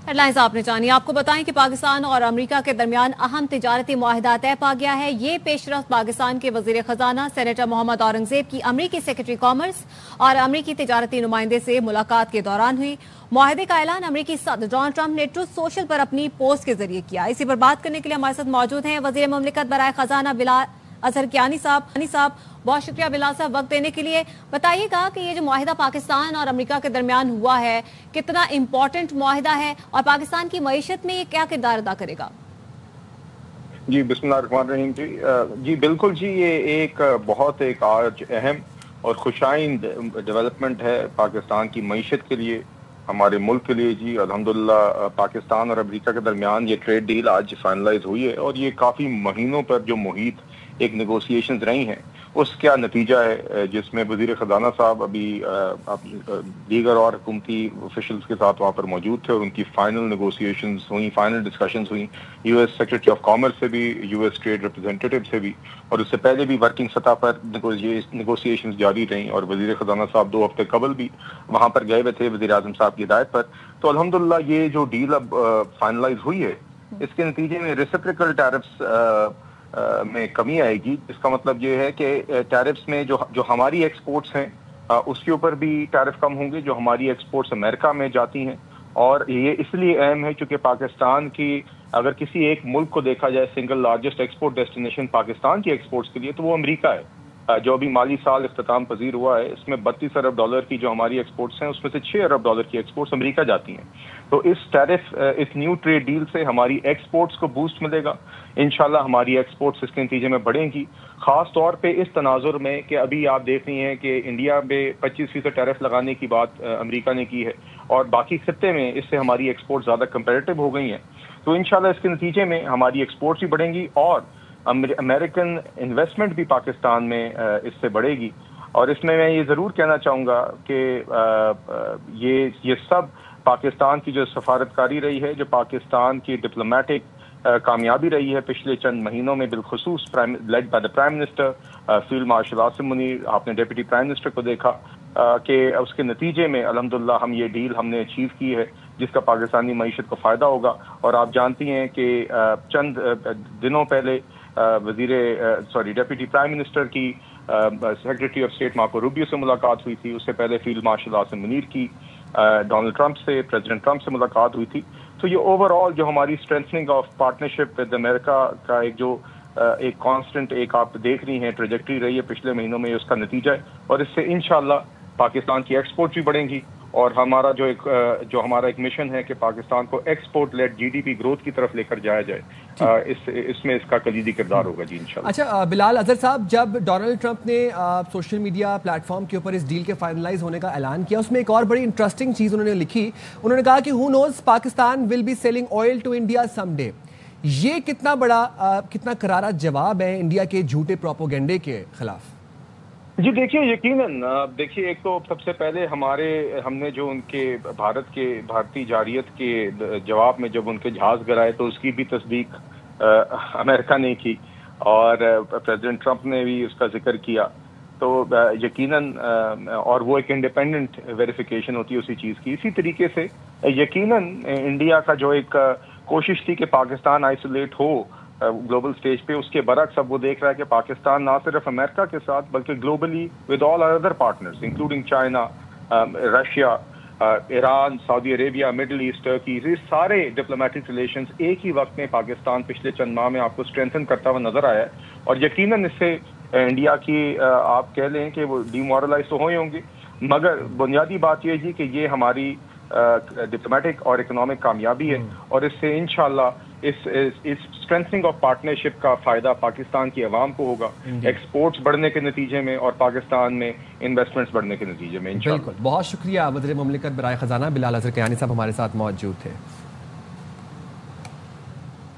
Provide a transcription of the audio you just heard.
Headlines आपने जानी। आपको बताएं कि पाकिस्तान और अमेरिका के दरमियान अहम तिजारती मुआहिदा तय पा गया है। ये पेशरफ्त पाकिस्तान के वजीर खजाना सेनेटर मोहम्मद औरंगजेब की अमरीकी सेक्रेटरी कॉमर्स और अमरीकी तिजारती नुमाइंदे से मुलाकात के दौरान हुई। मुआहिदे का ऐलान अमरीकी सदर डोनाल्ड ट्रंप ने ट्रुथ सोशल पर अपनी पोस्ट के जरिए किया। इसी पर बात करने के लिए हमारे साथ मौजूद हैं वजीर मुमलिकत बराए खजाना बिलाल अजहर कियानी साहब। बहुत शुक्रिया बिलाल साहब वक्त देने के लिए। बताइएगा कि ये जो मुआहिदा पाकिस्तान और अमेरिका के दरमियान हुआ है कितना इम्पोर्टेंट मुआहिदा है और पाकिस्तान की मईशत में ये क्या किरदार अदा करेगा? जी बिस्मिल्लाहिर्रहमानिर्रहीम जी बिल्कुल जी, ये एक बहुत एक आज अहम और खुशाइन डेवलपमेंट है पाकिस्तान की मईशत के लिए, हमारे मुल्क के लिए जी। अल्हम्दुलिल्लाह पाकिस्तान और अमेरिका के दरमियान ये ट्रेड डील आज फाइनलाइज हुई है और ये काफ़ी महीनों पर जो मुहित एक नेगोशिएशंस रही हैं उसका नतीजा है, जिसमें वज़ीर ख़ज़ाना साहब अभी दीगर और हुकूमती ऑफिशल्स के साथ वहाँ पर मौजूद थे और उनकी फाइनल नेगोशिएशंस हुई, फाइनल डिस्कशंस हुई यूएस सेक्रेटरी ऑफ कॉमर्स से भी, यूएस ट्रेड रिप्रेजेंटेटिव से भी, और उससे पहले भी वर्किंग सतह पर नेगोशिएशंस जारी रहीं और वज़ीर ख़ज़ाना साहब 2 हफ्ते कबल भी वहाँ पर गए हुए थे वज़ीर आज़म साहब की हिदायत पर। तो अल्हम्दुलिल्लाह ये जो डील अब फाइनलाइज हुई है इसके नतीजे में रेसिप्रोकल टैरिफ्स में कमी आएगी। इसका मतलब ये है कि टैरिफ्स में जो हमारी एक्सपोर्ट्स हैं उसके ऊपर भी टैरिफ कम होंगे जो हमारी एक्सपोर्ट्स अमेरिका में जाती हैं। और ये इसलिए अहम है क्योंकि पाकिस्तान की अगर किसी एक मुल्क को देखा जाए single largest export destination Pakistan की एक्सपोर्ट्स के लिए तो वो अमेरिका है। जो अभी माली साल इख्तिताम पजीर हुआ है इसमें $32 अरब की जो हमारी एक्सपोर्ट्स हैं उसमें से $6 अरब की एक्सपोर्ट्स अमेरिका जाती हैं। तो इस न्यू ट्रेड डील से हमारी एक्सपोर्ट्स को बूस्ट मिलेगा। इंशाल्लाह हमारी एक्सपोर्ट्स इसके नतीजे में बढ़ेंगी, खास तौर पे इस तनाजुर में कि अभी आप देख रही हैं कि इंडिया में 25% टैरिफ लगाने की बात अमेरिका ने की है और बाकी खत्ते में इससे हमारी एक्सपोर्ट ज़्यादा कंपेरेटिव हो गई हैं। तो इंशाल्लाह इसके नतीजे में हमारी एक्सपोर्ट्स भी बढ़ेंगी और अमेरिकन इन्वेस्टमेंट भी पाकिस्तान में इससे बढ़ेगी। और इसमें मैं ये ज़रूर कहना चाहूँगा कि ये सब पाकिस्तान की जो सफारतकारी रही है, जो पाकिस्तान की डिप्लोमेटिक कामयाबी रही है पिछले चंद महीनों में, बिलखुसूस led by the prime minister field marshal Asim Munir, आपने डिप्टी प्राइम मिनिस्टर को देखा कि उसके नतीजे में अल्हम्दुलिल्लाह हम ये डील हमने अचीव की है जिसका पाकिस्तानी मईशत को फ़ायदा होगा। और आप जानती हैं कि चंद दिनों पहले डिप्टी प्राइम मिनिस्टर की secretary of state Marco Rubio से मुलाकात हुई थी, उससे पहले फील्ड मार्शल आसिम मुनीर की डोनाल्ड ट्रंप से, प्रेसिडेंट ट्रंप से मुलाकात हुई थी। तो ये ओवरऑल जो हमारी strengthening of partnership with America का एक कांस्टेंट एक आप देख रही हैं ट्रेजेक्टरी रही है पिछले महीनों में, उसका नतीजा है। और इससे इंशाल्लाह पाकिस्तान की एक्सपोर्ट भी बढ़ेंगी और हमारा जो हमारा एक मिशन है कि पाकिस्तान को एक्सपोर्ट लेड जीडीपी ग्रोथ की तरफ लेकर जाया जाए, इसमें इसका कलीदी किरदार होगा जी इंशाल्लाह। अच्छा बिलाल अजहर साहब, जब डोनाल्ड ट्रंप ने सोशल मीडिया प्लेटफॉर्म के ऊपर इस डील के फाइनलाइज होने का ऐलान किया, उसमें एक और बड़ी इंटरेस्टिंग चीज़ उन्होंने लिखी। उन्होंने कहा कि who knows Pakistan will be selling oil to India someday. ये कितना करारा जवाब है इंडिया के झूठे प्रोपोगेंडे के खिलाफ? जी देखिए, यकीनन देखिए, एक तो सबसे पहले हमने जो उनके भारतीय जारियत के जवाब में जब उनके जहाज गिराए तो उसकी भी तस्दीक अमेरिका ने की और प्रेसिडेंट ट्रंप ने भी उसका जिक्र किया। तो यकीनन और वो एक इंडिपेंडेंट वेरिफिकेशन होती है उसी चीज़ की। इसी तरीके से यकीनन इंडिया का जो एक कोशिश थी कि पाकिस्तान आइसोलेट हो ग्लोबल स्टेज पे, उसके बरक्स अब वो देख रहा है कि पाकिस्तान ना सिर्फ अमेरिका के साथ बल्कि globally with all other partners including China, Russia, Iran, Saudi Arabia, middle east, Turkey, ये सारे डिप्लोमेटिक रिलेशंस एक ही वक्त में पाकिस्तान पिछले चंद माह में आपको स्ट्रेंथन करता हुआ नजर आया है। और यकीनन इससे इंडिया की आप कह लें कि वो डिमोरलाइज तो हुए होंगे, मगर बुनियादी बात यह है कि ये हमारी डिप्लोमेटिक और इकोनॉमिक कामयाबी है और इससे इंशाल्लाह इस स्ट्रेंथनिंग ऑफ पार्टनरशिप का फायदा पाकिस्तान की आवाम को होगा, एक्सपोर्ट्स बढ़ने के नतीजे में और पाकिस्तान में इन्वेस्टमेंट्स बढ़ने के नतीजे में इंशाल्लाह। बिल्कुल, बहुत शुक्रिया। वज़ीर मुमलिकत बराए खजाना बिलाल अजहर कियानी साहब हमारे साथ मौजूद थे।